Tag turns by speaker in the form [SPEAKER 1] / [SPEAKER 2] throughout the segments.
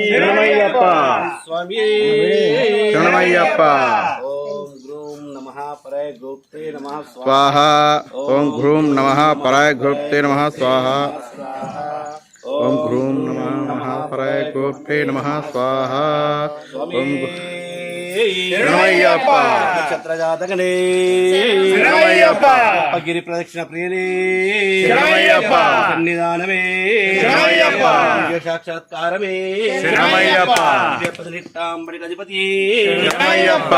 [SPEAKER 1] శరణమయ్యప్ప
[SPEAKER 2] స్వామి
[SPEAKER 1] శరణమయ్యప్ప.
[SPEAKER 2] ఓం గ్రూం నమః పరాయ గోప్తే నమః
[SPEAKER 1] స్వాహ. ఓం గ్రూం నమః పరాయ గోప్తే నమః స్వాహ. ఓం గ్రూం నమః పరాయ గోప్తే నమః స్వాహ. ఓం శరణమయ్యప్ప
[SPEAKER 2] నక్షత్ర జాతకనే
[SPEAKER 1] శరణమయ్యప్ప
[SPEAKER 2] గిరి ప్రదక్షిణ ప్రియనే
[SPEAKER 1] శరణమయ్యప్ప
[SPEAKER 2] సన్నిధానమే
[SPEAKER 1] శరణమయ్యప్ప
[SPEAKER 2] సాక్షాత్కారమే
[SPEAKER 1] శరణమయ్యప్ప
[SPEAKER 2] పదనిట్టాంబడి అధిపతి
[SPEAKER 1] శరణమయ్యప్ప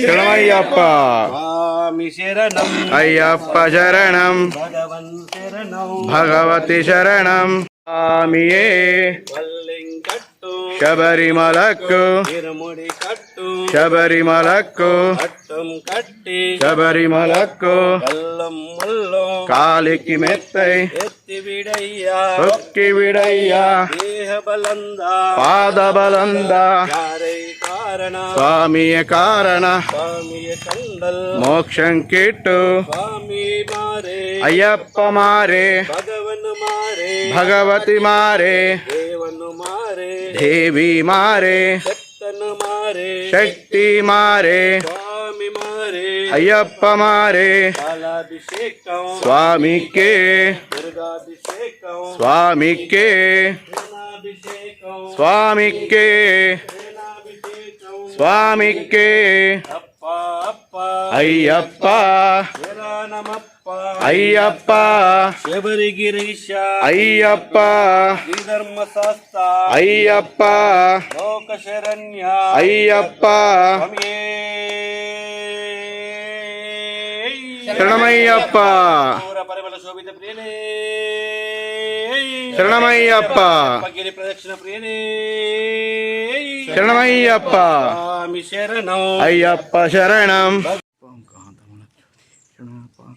[SPEAKER 1] శరణమయ్యప్ప.
[SPEAKER 2] స్వామి శరణం
[SPEAKER 1] అయ్యప్ప శరణం
[SPEAKER 2] భగవన్ శరణం
[SPEAKER 1] భగవతి శరణం. స్వామియే
[SPEAKER 2] వల్లింకట్టు
[SPEAKER 1] శబరిమలకు
[SPEAKER 2] తిరుముడి కట్టు
[SPEAKER 1] శబరిమలకు
[SPEAKER 2] కట్టం కట్టి
[SPEAKER 1] శబరిమలకు
[SPEAKER 2] కల్లం ముల్లో
[SPEAKER 1] కాలికి మెత్తై
[SPEAKER 2] ఎత్తి విడయ్యా
[SPEAKER 1] ఒక్కి విడయ్యా
[SPEAKER 2] దేహ బలందా
[SPEAKER 1] పాదబలందా
[SPEAKER 2] యారై కారణ
[SPEAKER 1] స్వామియ కారణ
[SPEAKER 2] స్వామియ కండల్
[SPEAKER 1] మోక్షం కిట్టు
[SPEAKER 2] స్వామి మారే
[SPEAKER 1] అయ్యప్ప మారే
[SPEAKER 2] భగవన్ మారే
[SPEAKER 1] భగవతి మారే
[SPEAKER 2] దేవను మారే
[SPEAKER 1] దేవి మారే
[SPEAKER 2] శక్తను మారే
[SPEAKER 1] శక్తి మారే
[SPEAKER 2] స్వామి మారే
[SPEAKER 1] అయ్యప్ప మారే
[SPEAKER 2] పాలాభిషేకం
[SPEAKER 1] స్వామికే
[SPEAKER 2] దుర్గాభిషేకం
[SPEAKER 1] స్వామికే
[SPEAKER 2] సేనాభిషేకం
[SPEAKER 1] స్వామికే
[SPEAKER 2] సేనాభిషేకం
[SPEAKER 1] స్వామికే
[SPEAKER 2] అప్ప అప్ప
[SPEAKER 1] అయ్యప్ప
[SPEAKER 2] శరణమప్ప
[SPEAKER 1] అయ్యప్ప
[SPEAKER 2] శబరిగిరీశ
[SPEAKER 1] అయ్యప్ప
[SPEAKER 2] శ్రీధర్మశాస్త్ర
[SPEAKER 1] అయ్యప్ప
[SPEAKER 2] లోక శరణ్య
[SPEAKER 1] అయ్యప్ప శరణమయ్యప్ప
[SPEAKER 2] పరిమళ శోభిత ప్రియనే
[SPEAKER 1] శరణమయ్యప్ప
[SPEAKER 2] గిరి ప్రదక్షిణ ప్రియనే
[SPEAKER 1] శరణమయ్యప్ప
[SPEAKER 2] స్వామి శరణం
[SPEAKER 1] అయ్యప్ప శరణం.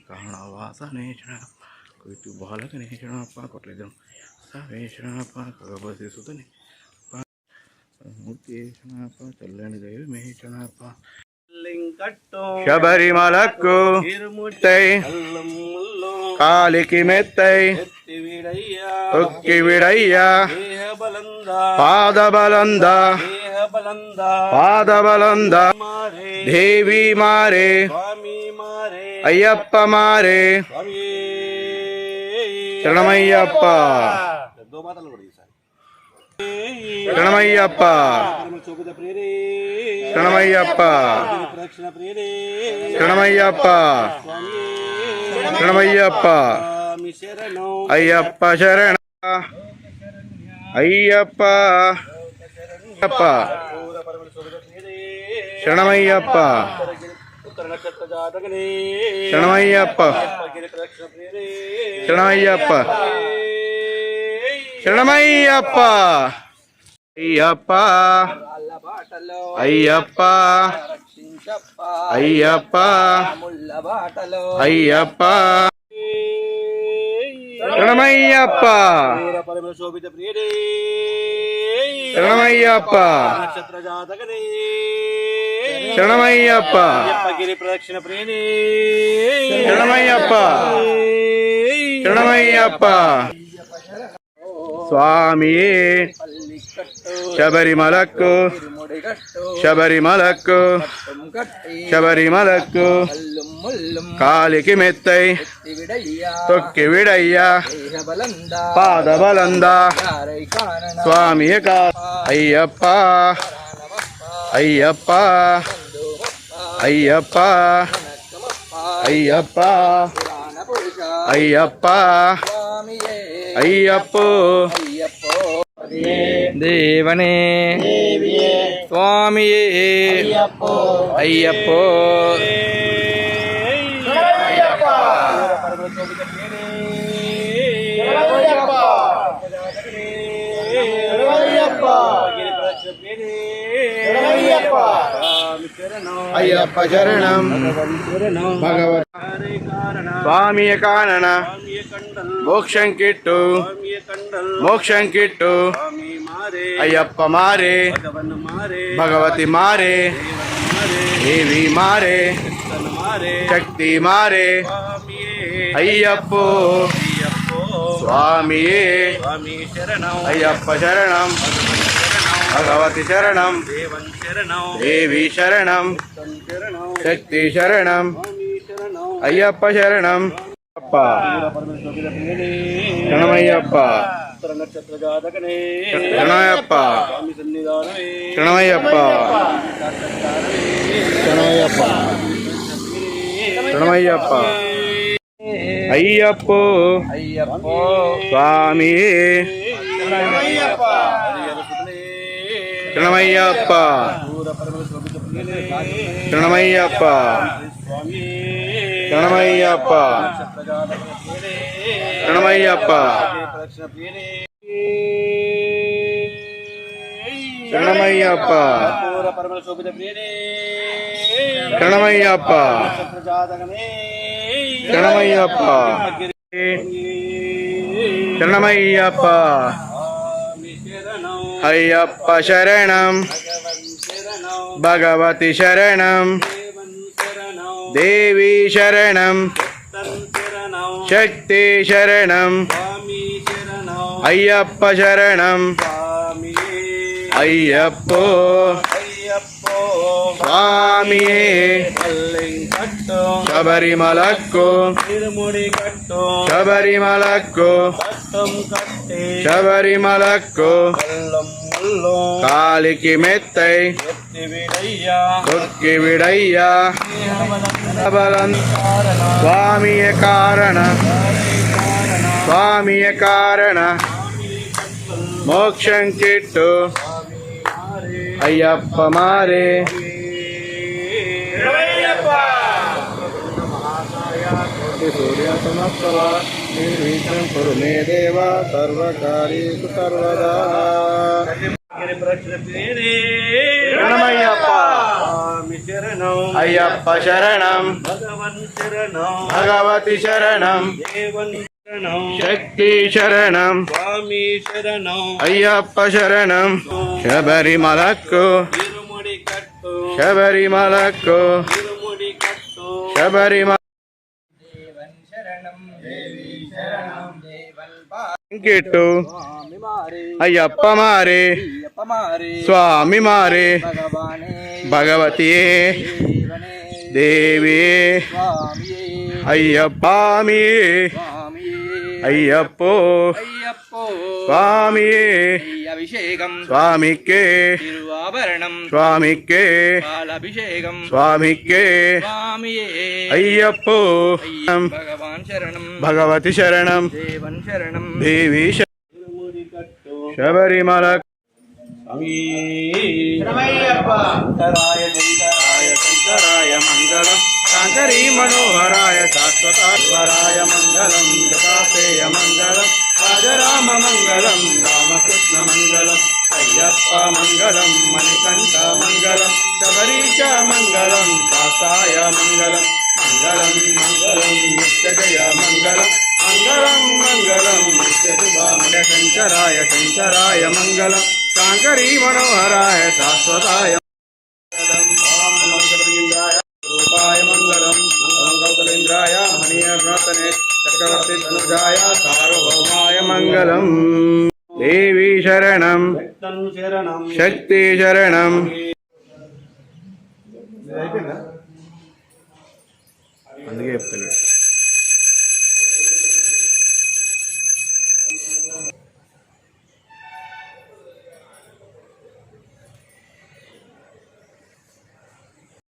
[SPEAKER 1] కారణవాసనే కొట్టు బాలకనే శరణప్ప కొట్లేదం సవే శరణప్ప కగబసి సుతని మూర్తి శరణప్ప చల్లని దైవమే శరణప్ప.
[SPEAKER 2] లింకట్టు
[SPEAKER 1] శబరిమలకు
[SPEAKER 2] తిరుముడి
[SPEAKER 1] మెత్తై కాలికి మెత్తై
[SPEAKER 2] ఎత్తి విడయ్యా
[SPEAKER 1] ఒక్కి విడయ్యా
[SPEAKER 2] దేహ బలందా
[SPEAKER 1] పాదబలందా
[SPEAKER 2] దేహ బలందా
[SPEAKER 1] పాదబలందా
[SPEAKER 2] మారే
[SPEAKER 1] దేవి మారే
[SPEAKER 2] స్వామి మారే
[SPEAKER 1] అయ్యప్ప మారే
[SPEAKER 2] స్వామి
[SPEAKER 1] శరణమయ్యప్ప
[SPEAKER 2] దో మాటలు కూడా ఈసారి
[SPEAKER 1] శరణమయ్యప్ప
[SPEAKER 2] పరిమళ శోభిత ప్రియనే
[SPEAKER 1] శరణమయ్యప్ప
[SPEAKER 2] గిరి ప్రదక్షిణ ప్రియనే
[SPEAKER 1] శరణమయ్యప్ప
[SPEAKER 2] స్వామి
[SPEAKER 1] శరణమయ్యప్ప
[SPEAKER 2] స్వామి శరణం
[SPEAKER 1] అయ్యప్ప శరణ అయ్యప్ప అయ్యప్ప
[SPEAKER 2] పరిమళ శోభిత ప్రియనే
[SPEAKER 1] శరణమయ్యప్ప
[SPEAKER 2] ఉత్తర నక్షత్ర జాతకనే
[SPEAKER 1] శరణమయ్యప్ప
[SPEAKER 2] గిరి ప్రదక్షిణ ప్రియనే
[SPEAKER 1] శరణమయ్యప్ప శరణమయ్యప్ప అయ్యప్ప
[SPEAKER 2] అల్ల బాటలో
[SPEAKER 1] అయ్యప్ప
[SPEAKER 2] రక్షించప్ప
[SPEAKER 1] అయ్యప్ప
[SPEAKER 2] ముల్ల బాటలో
[SPEAKER 1] అయ్యప్ప శరణమయ్యప్ప
[SPEAKER 2] పరిమళ శోభిత ప్రియనే
[SPEAKER 1] శరణమయ్యప్ప
[SPEAKER 2] నక్షత్ర జాతకనే
[SPEAKER 1] శరణమయ్యప్ప
[SPEAKER 2] గిరి ప్రదక్షిణ ప్రియనే
[SPEAKER 1] శరణమయ్యప్ప శరణమయ్యప్ప. స్వామియే శబరిమలకు శబరిమలకు శబరిమలకు కాలికి మెత్తై తొక్కి విడయ్యా పాదబలందా స్వామియ కా అయ్యప్ప అయ్యప్ప అయ్యప్ప అయ్యప్ప అయ్యప్ప అయ్యప్ప
[SPEAKER 3] దేవనే స్వామియే అయ్యప్పో
[SPEAKER 1] అయ్యప్ప శరణం భగవత్ స్వామియ కారణ మోక్షం కిట్టు మోక్షం కిట్టు అయ్యప్ప మారే భగవతి మారే దేవి మారే శక్తి మారే అయ్యప్పో స్వామియే
[SPEAKER 2] స్వామి శరణం
[SPEAKER 1] అయ్యప్ప శరణం
[SPEAKER 2] శరణం
[SPEAKER 1] భగవతి శరణం
[SPEAKER 2] దేవం శరణం
[SPEAKER 1] దేవి శరణం
[SPEAKER 2] శరణం
[SPEAKER 1] శక్తి శరణం
[SPEAKER 2] స్వామి శరణం
[SPEAKER 1] అయ్యప్ప శరణం అప్ప
[SPEAKER 2] పరమేశ్వర ప్రియనే
[SPEAKER 1] శరణమయ్యప్ప
[SPEAKER 2] ఉత్తర నక్షత్ర జాతకనే
[SPEAKER 1] శరణమయ్యప్ప
[SPEAKER 2] స్వామి సన్నిధానమే
[SPEAKER 1] శరణమయ్యప్ప శరణమయ్యప్ప శరణమయ్యప్ప అయ్యప్పో
[SPEAKER 2] అయ్యప్పో
[SPEAKER 1] స్వామియే
[SPEAKER 2] శరణమయ్యప్ప
[SPEAKER 1] శరణమయ్యప్ప శరణమయ్యప్ప
[SPEAKER 2] స్వామి
[SPEAKER 1] శరణమయ్యప్ప శరణమయ్యప్ప
[SPEAKER 2] ప్రదక్షిణ ప్రియనే
[SPEAKER 1] శరణమయ్యప్ప
[SPEAKER 2] పూర పరమ శోభిత ప్రియనే
[SPEAKER 1] శరణమయ్యప్ప
[SPEAKER 2] నక్షత్ర జాతకనే
[SPEAKER 1] శరణమయ్యప్ప శరణమయ్యప్ప
[SPEAKER 2] స్వామి శరణం
[SPEAKER 1] అయ్యప్ప శరణం
[SPEAKER 2] శరణం
[SPEAKER 1] భగవతి శరణం
[SPEAKER 2] దేవం శరణం
[SPEAKER 1] దేవి శరణం
[SPEAKER 2] శరణం
[SPEAKER 1] శక్తి శరణం
[SPEAKER 2] స్వామి శరణం
[SPEAKER 1] అయ్యప్ప శరణం
[SPEAKER 2] స్వామి
[SPEAKER 1] అయ్యప్పో
[SPEAKER 2] అయ్యప్పో
[SPEAKER 1] స్వామియే
[SPEAKER 2] పల్లెం కట్టు
[SPEAKER 1] శబరిమలక్కు
[SPEAKER 2] తిరుముడి కట్టు
[SPEAKER 1] శబరిమలక్కు
[SPEAKER 2] కట్టం కట్టి
[SPEAKER 1] శబరిమలక్కు
[SPEAKER 2] కల్లం ముల్లం
[SPEAKER 1] కాలికి మెత్తై
[SPEAKER 2] ఎత్తి విడయ్యా
[SPEAKER 1] తొక్కి విడయ్యా బలం స్వామియ కారణ స్వామియ కారణ మోక్షం కిట్టు అయ్యప్ప మారే సూర్య సమస్తవ నిర్విఘ్నం కురు మే దేవ సర్వకార్యేషు సర్వదా
[SPEAKER 2] ప్రదక్షిణ ప్రియనే
[SPEAKER 1] శరణమయ్యప్ప
[SPEAKER 2] స్వామి శరణం
[SPEAKER 1] అయ్యప్ప శరణం
[SPEAKER 2] భగవన్ శరణం
[SPEAKER 1] భగవతి శరణం
[SPEAKER 2] దేవన్ శరణం
[SPEAKER 1] శక్తి శరణం
[SPEAKER 2] స్వామి శరణం
[SPEAKER 1] అయ్యప్ప శరణం శబరిమలక్కు
[SPEAKER 2] తిరుముడి కట్టు
[SPEAKER 1] శబరిమలక్కు
[SPEAKER 2] తిరుముడి కట్టు
[SPEAKER 1] శబరిమ కిట్టు
[SPEAKER 2] స్వామి మారే
[SPEAKER 1] అయ్యప్ప మారే
[SPEAKER 2] అయ్యప్ప మారే
[SPEAKER 1] స్వామి మారే
[SPEAKER 2] భగవానే
[SPEAKER 1] భగవతియే
[SPEAKER 2] దేవనే
[SPEAKER 1] దేవియే
[SPEAKER 2] స్వామియే
[SPEAKER 1] అయ్యప్పామియే
[SPEAKER 2] స్వామియే
[SPEAKER 1] అయ్యప్పో
[SPEAKER 2] అయ్యప్పో
[SPEAKER 1] స్వామియే
[SPEAKER 2] అభిషేకం
[SPEAKER 1] స్వామికే
[SPEAKER 2] తిరువాభరణం
[SPEAKER 1] స్వామికే
[SPEAKER 2] పాలాభిషేకం
[SPEAKER 1] స్వామికే
[SPEAKER 2] స్వామియే
[SPEAKER 1] అయ్యప్పో
[SPEAKER 2] భగవాన్ శరణం
[SPEAKER 1] భగవతి శరణం
[SPEAKER 2] దేవన్ శరణం
[SPEAKER 1] దేవి
[SPEAKER 2] తిరుముడి కట్టు
[SPEAKER 1] శబరిమల
[SPEAKER 2] శంకరాయ శంకరాయ
[SPEAKER 1] శంకరాయ మంగళం శంకరీ మనోహరాయ శాశ్వతాత్వరాయ మంగళం దత్తాత్రేయ మంగళం రాజరామ మంగళం రామకృష్ణ మంగళం అయ్యప్ప మంగళం మణికంఠ మంగళం శబరీశ మంగళం దాసాయ మంగళం మంగళం మంగళం నిత్యజయ మంగళం మంగళం మంగళం నిత్యశుభామయ శంకరాయ శంకరాయ మంగళం శాంకరీ మనోహరాయ శాశ్వతాయ మంగళం రూపాయ మంగళం మంగళం కౌశలేంద్రాయ మణీయరత్నే చక్రవర్తి ధనుజాయ సార్వభౌమాయ మంగళం దేవి శరణం
[SPEAKER 2] శరణం
[SPEAKER 1] శక్తి శరణం అందుకే చెప్తున్నాడు